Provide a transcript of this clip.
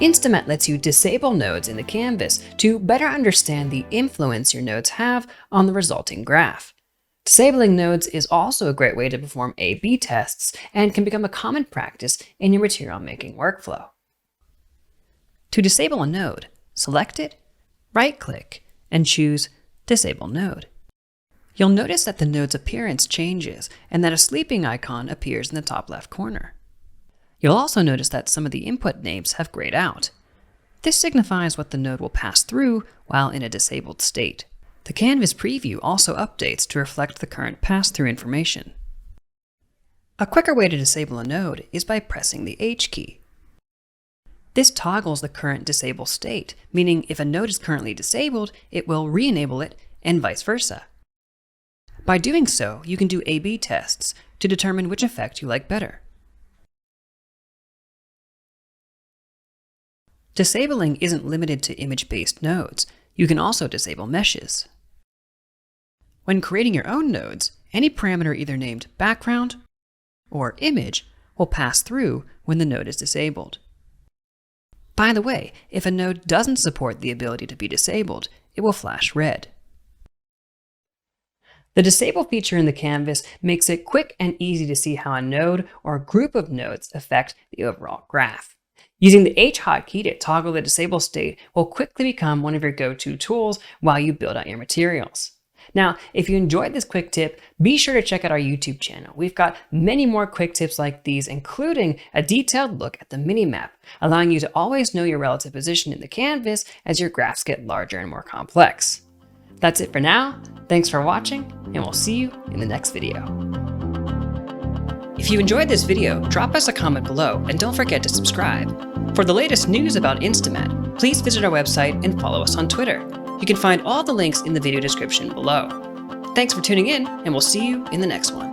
InstaMAT lets you disable nodes in the canvas to better understand the influence your nodes have on the resulting graph. Disabling nodes is also a great way to perform A/B tests and can become a common practice in your material making workflow. To disable a node, select it, right-click, and choose Disable Node. You'll notice that the node's appearance changes and that a sleeping icon appears in the top left corner. You'll also notice that some of the input names have grayed out. This signifies what the node will pass through while in a disabled state. The Canvas preview also updates to reflect the current pass-through information. A quicker way to disable a node is by pressing the H key. This toggles the current disable state, meaning if a node is currently disabled, it will re-enable it, and vice versa. By doing so, you can do A/B tests to determine which effect you like better. Disabling isn't limited to image-based nodes. You can also disable meshes. When creating your own nodes, any parameter either named background or image will pass through when the node is disabled. By the way, if a node doesn't support the ability to be disabled, it will flash red. The Disable feature in the canvas makes it quick and easy to see how a node or group of nodes affect the overall graph. Using the H hotkey to toggle the disable state will quickly become one of your go-to tools while you build out your materials. Now, if you enjoyed this quick tip, be sure to check out our YouTube channel. We've got many more quick tips like these, including a detailed look at the mini-map, allowing you to always know your relative position in the canvas as your graphs get larger and more complex. That's it for now. Thanks for watching, and we'll see you in the next video. If you enjoyed this video, drop us a comment below and don't forget to subscribe. For the latest news about InstaMAT, please visit our website and follow us on Twitter. You can find all the links in the video description below. Thanks for tuning in, and we'll see you in the next one.